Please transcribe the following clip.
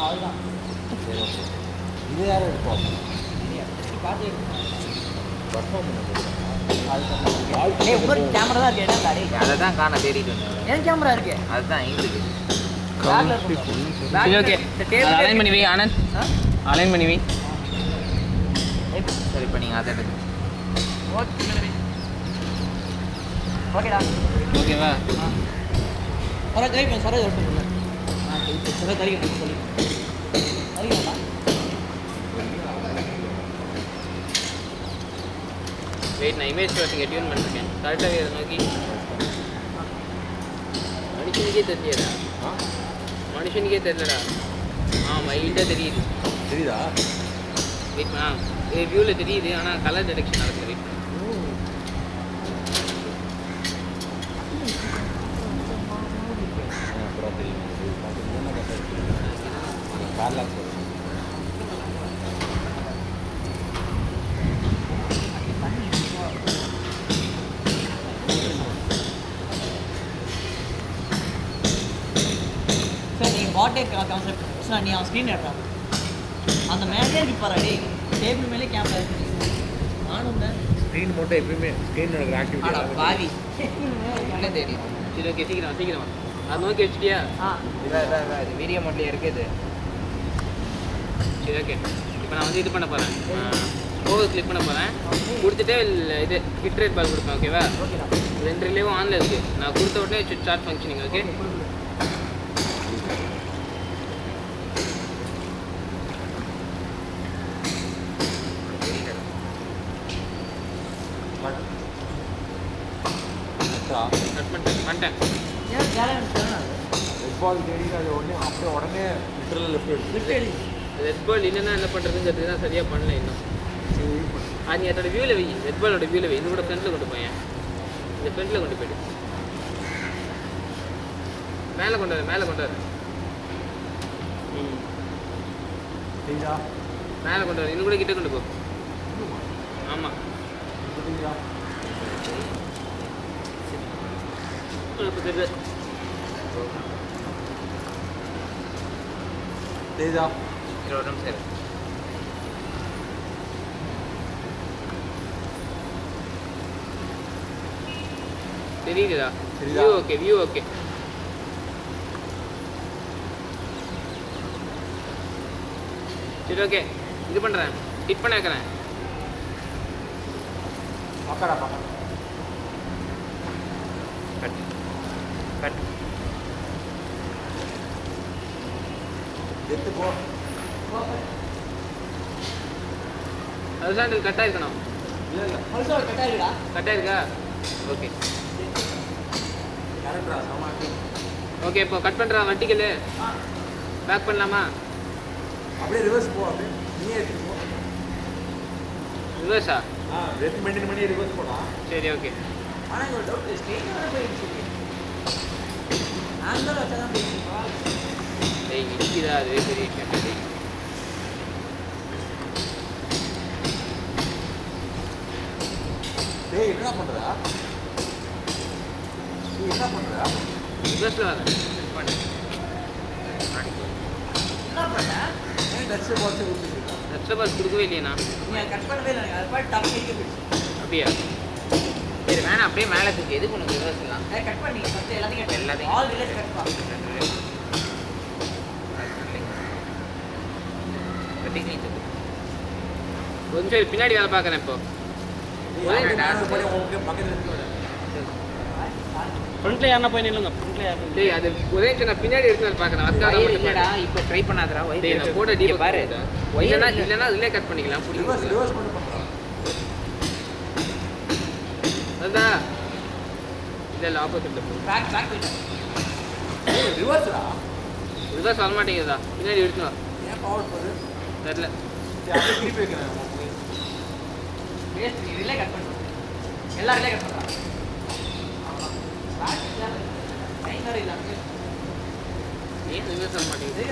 அதுதான். சரி ஓகே. இது யாரும் எடுப்போம் பார்த்து பர்ஃபார்ம் உங்களுக்கு கேமரா தான் இருக்கு. என்ன டேய், அதை தான் காண தேடிட்டு வந்தேன். என் கேமரா இருக்கு. அதுதான் எங்களுக்கு பேக்ல இருக்கும். சரி ஓகே. அலைன் பண்ணி வை ஆனந்த். அலைன் பண்ணி வை. சரி இப்போ நீங்கள் அதை எடுத்து ஓகேடா. ஓகேவா? சரா கை பண்ண சரா எடுத்துக்கோங்க. இப்போ சரா கறி எடுத்து சொல்லி. கறிங்களா? வெயிட், நான் இமேஜ் ப்ராசஸிங் டியூன் பண்ணிருக்கேன். கரெக்டாக இதை நோக்கி மனுஷனுக்கே தெரியலடா. மனுஷனுக்கே தெரியலடா. மைல்டாக தெரியுது. தெரியுதா? வெயிட் இது வியூவில் தெரியுது, ஆனால் கலர் டிடெக்ஷன் நடக்குது. வெயிட் அப்புறம் தெரியும் பேரலாக்ஸ் வரும். சார் நீங்கள் பாட்டே கான்செப்ட் சார், நீ அவன் ஸ்க்ரீன் எடுறான் அந்த மேலே இருக்கு பாரு. டேய், டேபிள் மேலே கேமரா இருக்கு. நானும் தான் ஸ்க்ரீன் மட்டும் எப்பயுமே ஸ்க்ரீன் நடக்கிற ஆடா ஆக்டிவிட்டி பாவி. உள்ளே தெரியுது. சரி ஓகே, சீக்கிரம் அது நோக்கி வச்சுட்டியா? இதான் இது வீடியோ மட்டும் இருக்குது. சரி ஓகே. இப்போ நான் வந்து இது பண்ண போகிறேன், ஓவர் கிளிக் பண்ண போகிறேன். கொடுத்துட்டே இது ஹிட் ரேட் பால் கொடுப்பேன். ஓகேவா? ஓகேடா. 2 ரிலேவும் ஆனில் இருக்குது. நான் கொடுத்த உடனே ஸ்டார்ட் ஃபங்க்ஷனிங். ஓகே. கட் பண்ணிட்டேன். ஏன் சேலஞ்ச் சொன்னாங்க? ரெட் பால் தேடி அது உடனே லிட்டரல் லெஃப்ட் எடுத்து ரெட் பால் இல்லைன்னா என்ன பண்ணுறதுங்கிறது தான் சரியாக பண்ணல இன்னும். அது நீ அதோட வியூவில் வை, ரெட் பாலோட வியூவில் வை. இது கூட ஃப்ரண்ட்டில் கொண்டு போயேன். இந்த ஃப்ரண்ட்டில் கொண்டு போய்டு. மேலே கொண்டு வர தெரியுதா? மேலே கொண்டு வர. இன்னும் கூட கிட்ட கொண்டு போ. ஆமாம், இப்போ தெரியுது. தெரியுதா? 20 நிமிஷம் இருக்கு. தெரியுதா? தெரியுதா? View okay. சரி ஓகே, இது பண்ணுறேன். டிப் பண்ண வைக்கிறேன். பக்கடா கட் கட் எடுத்து போ. அதுதான் இது கட்டாக இருக்கணும். இல்லை பல்சா கட்டா இருக்குடா. கட்டாக இருக்கா? ஓகே கரெக்டா சமாளி. ஓகே. இப்போ கட் பண்ணுறேன். வண்டிக்கல் பேக் பண்ணலாமா? அப்படியே ரிவர்ஸ் போ. அப்படியே நீயே எடுத்து போ. ரிவர்ஸா? ரெட் மெயின்டைன் பண்ணி ரிவர்ஸ் போடா. சரி ஓகே. ஆனால் இங்கே ஒரு டவுட், ஸ்ட்ரெயிட் வர போயிடுச்சு. ஆங்கிள் வச்சா தான் போயிடுச்சுப்பா. டேய் இடிக்குதா? அதுவே பெரிய விஷயம். டேய் டேய் என்ன பண்றா? நீ என்ன பண்றா? ரிவர்ஸில் வரேன். என்ன பண்ண? ஏன் டச் பால்ஸ் கொடுத்துருக்கா? எக்ஸ்ட்ரா பாஸ் கொடுக்கவே இல்லையா? நான் நீ அதை கட் பண்ணவே இல்லை. அது பாட்டு டப்பு இடிக்க போயிடுச்சு. அப்படியா? சரி வேணாம், அப்படியே மேலே தூக்கி எது பண்ணுங்க ரிவர்ஸ்லாம். அதை கட் பண்ணி ஃபஸ்ட்டு எல்லாத்தையும் கட் எல்லாத்தையும். ஆல் ரிலேட் கட் பண்ணு. கொஞ்சம் பின்னாடி வேலை பார்க்குறேன். இப்போ ஃப்ரண்ட்டில் யாருன்னா போய் நில்லுங்க. ஃப்ரண்ட்டில் யாரும் டேய், அது ஒரே நிமிஷம் நான் பின்னாடி எடுத்து வேலை பார்க்குறேன். வயிறு இல்லைடா, இப்போ ட்ரை பண்ணாதடா. டேய் வயிறு நான் போட டீப் பாரு. இல்லைன்னா அதிலே கட் பண்ணிக்கலாம். ரிவர்ஸ் ரிவர்ஸ் பண்ணி பண்றா. அதுதான் இல்லை ஆப்போசிட்டில் போ. பேக் போயிட்டு ரிவர்ஸ்டா? இதுதான் சொல்ல மாட்டேங்குதா? பின்னாடி எடுத்து வா. ஏன் பவர் போகுது? தெரில. அப்படியே திருப்பி வைக்கிறேன். வேஸ்ட். ரிலே கட் பண்ணு. எல்லா ரிலே கட் பண்ணுறான். பேக் இல்லை. டைம் வேறு இல்லை. ஏன் ரிவர்ஸ் சொல்ல மாட்டேங்குது?